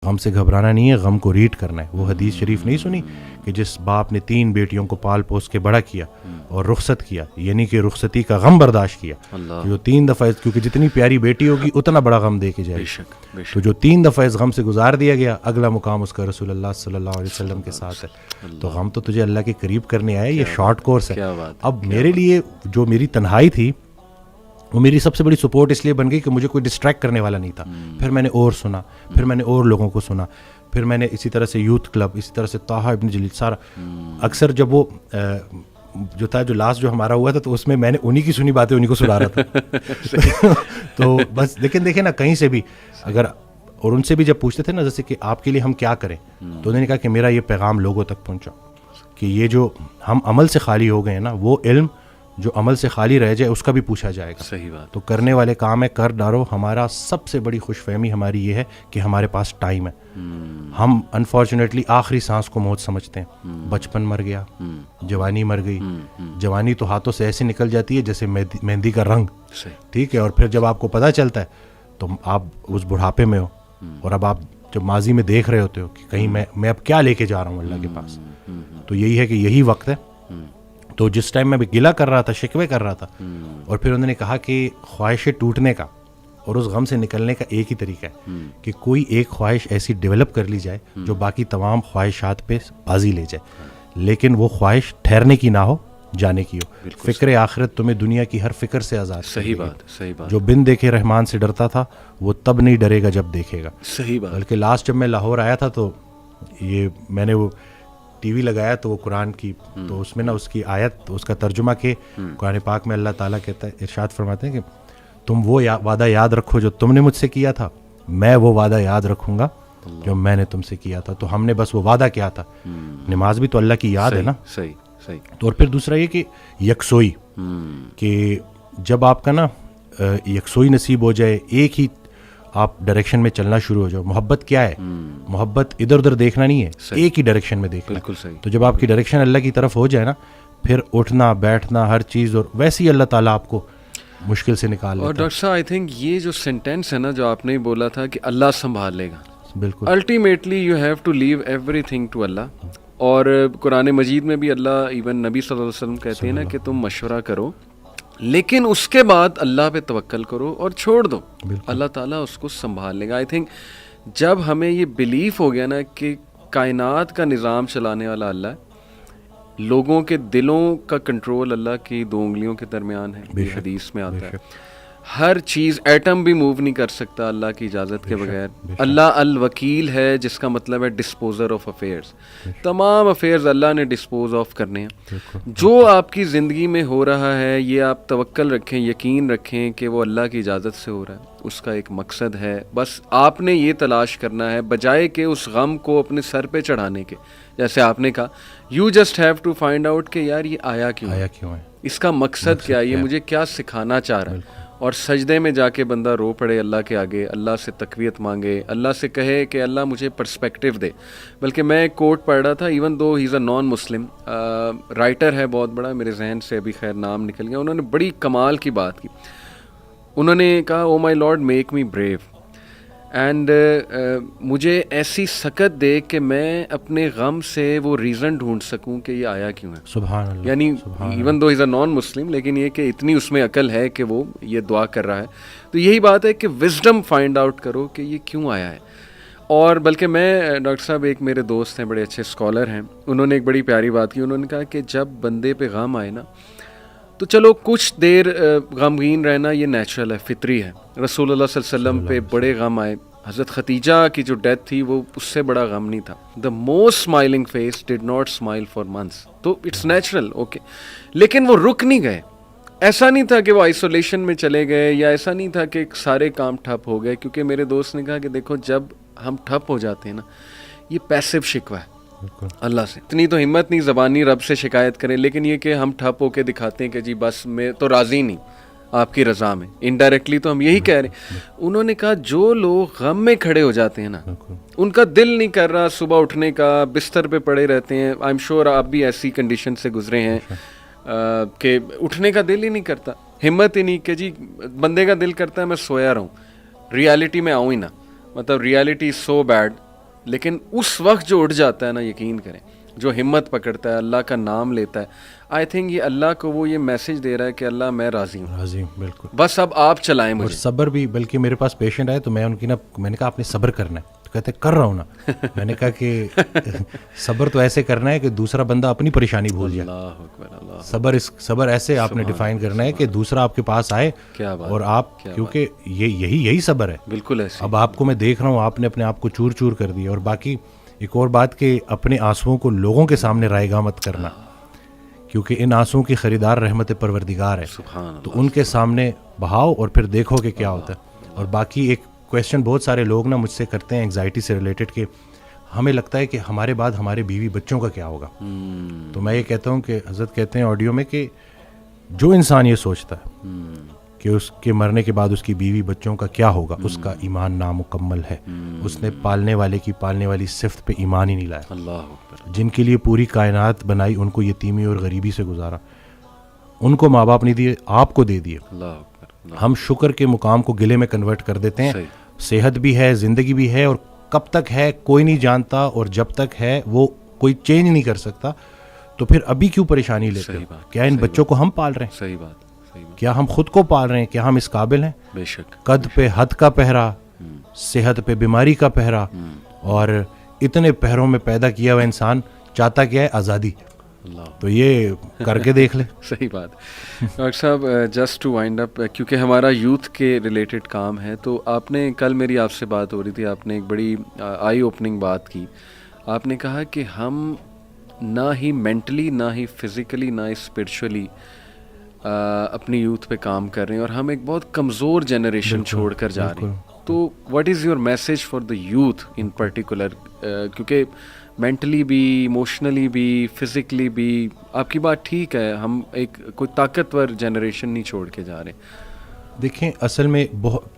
غم سے گھبرانا نہیں ہے, غم کو ریڈ کرنا ہے. وہ حدیث شریف نہیں سنی کہ جس باپ نے 3 بیٹیوں کو پال پوس کے بڑا کیا اور رخصت کیا, یعنی کہ رخصتی کا غم برداشت کیا, جو 3 دفعہ, کیونکہ جتنی پیاری بیٹی ہوگی اتنا بڑا غم دے کے جائے گی, تو جو 3 دفعہ اس غم سے گزار دیا گیا, اگلا مقام اس کا رسول اللہ صلی اللہ علیہ وسلم کے ساتھ ہے. تو غم تو تجھے اللہ کے قریب کرنے آیا, یہ شارٹ کورس ہے. اب میرے لیے جو میری تنہائی تھی وہ میری سب سے بڑی سپورٹ اس لیے بن گئی کہ مجھے کوئی ڈسٹریکٹ کرنے والا نہیں تھا. پھر میں نے اور سنا, پھر میں نے اور لوگوں کو سنا, پھر میں نے اسی طرح سے یوتھ کلب, اسی طرح سے طہ ابن جلیل, سارا اکثر جب وہ جو تھا, جو لاسٹ جو ہمارا ہوا تھا, تو اس میں نے انہی کی سنی باتیں انہی کو سنا رہا تھا. تو بس لیکن دیکھیں نا, کہیں سے بھی اگر, اور ان سے بھی جب پوچھتے تھے نا جیسے کہ آپ کے لیے ہم کیا کریں, تو انہوں نے کہا کہ میرا یہ پیغام لوگوں تک پہنچا کہ یہ جو ہم عمل سے خالی ہو گئے ہیں نا, وہ علم جو عمل سے خالی رہ جائے اس کا بھی پوچھا جائے گا. صحیح بات. تو کرنے والے کام ہے, کر ڈالو. ہمارا سب سے بڑی خوش فہمی ہماری یہ ہے کہ ہمارے پاس ٹائم ہے. ہم انفارچونیٹلی آخری سانس کو موت سمجھتے ہیں. بچپن مر گیا, جوانی مر گئی. جوانی تو ہاتھوں سے ایسے نکل جاتی ہے جیسے مہندی کا رنگ, ٹھیک ہے. اور پھر جب آپ کو پتہ چلتا ہے تو آپ اس بڑھاپے میں ہو, اور اب آپ جب ماضی میں دیکھ رہے ہوتے ہو کہ کہیں میں اب کیا لے کے جا رہا ہوں اللہ کے پاس. تو یہی ہے کہ یہی وقت ہے. تو جس ٹائم میں بھی گلہ کر رہا تھا, شکوے کر رہا تھا, اور پھر انہوں نے کہا کہ خواہشیں ٹوٹنے کا اور اس غم سے نکلنے کا ایک ہی طریقہ ہے کہ کوئی ایک خواہش ایسی ڈیولپ کر لی جائے جو باقی تمام خواہشات پہ بازی لے جائے, لیکن وہ خواہش ٹھہرنے کی نہ ہو, جانے کی ہو. فکر آخرت تمہیں دنیا کی ہر فکر سے آزاد. صحیح بات, صحیح بات. جو بن دیکھے رحمان سے ڈرتا تھا وہ تب نہیں ڈرے گا جب دیکھے گا. صحیح بات. بلکہ لاسٹ جب میں لاہور آیا تھا تو یہ میں نے وہ ٹی وی لگایا تو وہ قرآن کی, تو اس میں نا اس کی آیت, اس کا ترجمہ کہ قرآن پاک میں اللہ تعالیٰ کہتا ہے, ارشاد فرماتے ہیں کہ تم وہ وعدہ یاد رکھو جو تم نے مجھ سے کیا تھا, میں وہ وعدہ یاد رکھوں گا جو میں نے تم سے کیا تھا. تو ہم نے بس وہ وعدہ کیا تھا. نماز بھی تو اللہ کی یاد ہے نا. صحیح صحیح. تو اور پھر دوسرا یہ کہ یکسوئی, کہ جب آپ کا نا یکسوئی نصیب ہو جائے, ایک ہی آپ ڈائریکشن میں چلنا شروع ہو جاؤ. محبت کیا ہے؟ محبت ادھر ادھر دیکھنا نہیں ہے, ایک ہی ڈائریکشن میں دیکھنا. بالکل صحیح. تو جب آپ کی ڈائریکشن اللہ کی طرف ہو جائے نا, پھر اٹھنا بیٹھنا ہر چیز, اور ویسے ہی اللہ تعالیٰ آپ کو مشکل سے نکال لیتا ہے. اور ڈاکٹر صاحب آئی تھنک یہ جو سینٹینس ہے نا جو آپ نے بولا تھا کہ اللہ سنبھال لے گا, بالکل ultimately you have to leave everything to Allah. اور قرآن مجید میں بھی اللہ, ایون نبی صلی اللہ علیہ وسلم کہتے ہیں نا کہ تم مشورہ کرو, لیکن اس کے بعد اللہ پہ توکل کرو اور چھوڑ دو, اللہ تعالیٰ اس کو سنبھال لے گا. آئی تھنک جب ہمیں یہ بلیف ہو گیا نا کہ کائنات کا نظام چلانے والا اللہ ہے, لوگوں کے دلوں کا کنٹرول اللہ کی 2 انگلیوں کے درمیان ہے, یہ حدیث میں آتا ہے. ہر چیز, ایٹم بھی موو نہیں کر سکتا اللہ کی اجازت کے بغیر. اللہ الوکیل ہے, جس کا مطلب ہے ڈسپوزر آف افیئرس. تمام افیئرز اللہ نے ڈسپوز آف کرنے ہیں. جو آپ کی زندگی میں ہو رہا ہے یہ آپ توکل رکھیں, یقین رکھیں کہ وہ اللہ کی اجازت سے ہو رہا ہے. اس کا ایک مقصد ہے, بس آپ نے یہ تلاش کرنا ہے بجائے کہ اس غم کو اپنے سر پہ چڑھانے کے. جیسے آپ نے کہا, you just have to find out کہ یار یہ آیا کیوں ہے, اس کا مقصد کیا ہے, یہ مجھے کیا سکھانا چاہ رہا ہے. اور سجدے میں جا کے بندہ رو پڑے اللہ کے آگے, اللہ سے تقویت مانگے, اللہ سے کہے کہ اللہ مجھے پرسپیکٹیو دے. بلکہ میں ایک کوٹ پڑھ رہا تھا, ایون دو ہی از اے نان مسلم رائٹر ہے بہت بڑا, میرے ذہن سے ابھی خیر نام نکل گیا, انہوں نے بڑی کمال کی بات کی. انہوں نے کہا, oh my lord make me brave, and مجھے ایسی سکت دے کہ میں اپنے غم سے وہ ریزن ڈھونڈ سکوں کہ یہ آیا کیوں ہے. سبحان اللہ. یعنی ایون دو از اے نان مسلم, لیکن یہ کہ اتنی اس میں عقل ہے کہ وہ یہ دعا کر رہا ہے. تو یہی بات ہے کہ وزڈم فائنڈ آؤٹ کرو کہ یہ کیوں آیا ہے. اور بلکہ میں, ڈاکٹر صاحب ایک میرے دوست ہیں بڑے اچھے اسکالر ہیں, انہوں نے ایک بڑی پیاری بات کی. انہوں نے کہا کہ جب بندے پہ غم آئے نا تو چلو کچھ دیر غمگین رہنا یہ نیچرل ہے, فطری ہے. رسول اللہ صلی اللہ علیہ وسلم پہ بڑے غم آئے, حضرت خدیجہ کی جو ڈیتھ تھی وہ اس سے بڑا غم نہیں تھا. The most smiling face did not smile for months. تو اٹس نیچرل, اوکے. لیکن وہ رک نہیں گئے. ایسا نہیں تھا کہ وہ آئسولیشن میں چلے گئے, یا ایسا نہیں تھا کہ سارے کام ٹھپ ہو گئے. کیونکہ میرے دوست نے کہا کہ دیکھو جب ہم ٹھپ ہو جاتے ہیں نا, یہ پیسو شکوہ ہے اللہ سے. اتنی تو ہمت نہیں زبانی رب سے شکایت کریں, لیکن یہ کہ ہم ٹھپ ہو کے دکھاتے ہیں کہ جی بس میں تو راضی نہیں آپ کی رضا میں, انڈائریکٹلی تو ہم یہی کہہ رہے ہیں. انہوں نے کہا جو لوگ غم میں کھڑے ہو جاتے ہیں نا, ان کا دل نہیں کر رہا صبح اٹھنے کا, بستر پہ پڑے رہتے ہیں. آئی ایم شیور آپ بھی ایسی کنڈیشن سے گزرے ہیں کہ اٹھنے کا دل ہی نہیں کرتا, ہمت ہی نہیں کہ جی بندے کا دل کرتا ہے میں سویا رہوں, ریالٹی میں آؤں ہی نا. مطلب ریالٹی از سو بیڈ لیکن اس وقت جو اٹھ جاتا ہے نا, یقین کریں, جو ہمت پکڑتا ہے, اللہ کا نام لیتا ہے, آئی تھنک یہ اللہ کو وہ یہ میسج دے رہا ہے کہ اللہ میں راضی ہوں, راضی ہوں, بالکل. بس اب آپ چلائیں اور مجھے. صبر بھی, بلکہ میرے پاس پیشنٹ آئے تو میں ان کی میں نے کہا آپ نے صبر کرنا ہے, تو کہتے کر رہا ہوں نا. میں نے کہا کہ صبر تو ایسے کرنا ہے کہ دوسرا بندہ اپنی پریشانی بھول جائے. اللہ اکبر, اللہ. صبر ایسے آپ نے ڈیفائن کرنا ہے کہ دوسرا آپ کے پاس آئے کیا بات, اور آپ, کیونکہ یہی صبر ہے. بالکل ایسے. اب آپ کو میں دیکھ رہا ہوں آپ نے اپنے آپ کو چور چور کر دیا. اور باقی ایک اور بات کہ اپنے آنسوؤں کو لوگوں کے سامنے رائیگاں مت کرنا, کیونکہ ان آنسوؤں کی خریدار رحمت پروردگار ہے. تو ان کے سامنے بہاؤ اور پھر دیکھو کہ کیا ہوتا ہے. اور باقی ایک کویسچن بہت سارے لوگ نا مجھ سے کرتے ہیں انگزائٹی سے ریلیٹڈ کہ ہمیں لگتا ہے کہ ہمارے بعد ہمارے بیوی بچوں کا کیا ہوگا. تو میں یہ کہتا ہوں کہ حضرت کہتے ہیں آڈیو میں کہ جو انسان یہ سوچتا ہے کہ اس کے مرنے کے بعد اس کی بیوی بچوں کا کیا ہوگا, اس کا ایمان نامکمل ہے. اس نے پالنے والے کی پالنے والی صفت پہ ایمان ہی نہیں لایا. اللہ اکبر. جن کے لیے پوری کائنات بنائی, ان کو یتیمی اور غریبی سے گزارا, ان کو ماں باپ نہیں دیے, آپ کو دے دیے. اللہ اکبر. ہم شکر کے مقام کو گلے میں کنورٹ کر دیتے ہیں. صحت بھی ہے, زندگی بھی ہے, اور کب تک ہے کوئی نہیں جانتا, اور جب تک ہے وہ کوئی چینج نہیں کر سکتا. تو پھر ابھی کیوں پریشانی لیتے ہیں؟ کیا ان بچوں کو ہم پال رہے ہیں؟ صحیح بات. کیا ہم خود کو پال رہے ہیں؟ کیا ہم اس قابل ہیں؟ بے شک. قد پہ حد کا پہرا, صحت پہ بیماری کا پہرا, اور اتنے پہروں میں پیدا کیا ہوا انسان چاہتا کیا ہے؟ آزادی. تو یہ کر کے دیکھ لے. صحیح بات. ڈاکٹر صاحب, جسٹ ٹو وائنڈ اپ, کیونکہ ہمارا یوتھ کے ریلیٹڈ کام ہے, تو آپ نے کل میری آپ سے بات ہو رہی تھی, آپ نے ایک بڑی آئی اوپننگ بات کی. آپ نے کہا کہ ہم نہ ہی مینٹلی, نہ ہی فزیکلی, نہ ہی اسپرچولی اپنی یوتھ پہ کام کر رہے ہیں, اور ہم ایک بہت کمزور جنریشن چھوڑ کر جا رہے ہیں. تو what is your message for the youth in particular, کیونکہ مینٹلی بھی, ایموشنلی بھی, فزیکلی بھی, آپ کی بات ٹھیک ہے, ہم ایک کوئی طاقتور جنریشن نہیں چھوڑ کے جا رہے. دیکھیں اصل میں بہت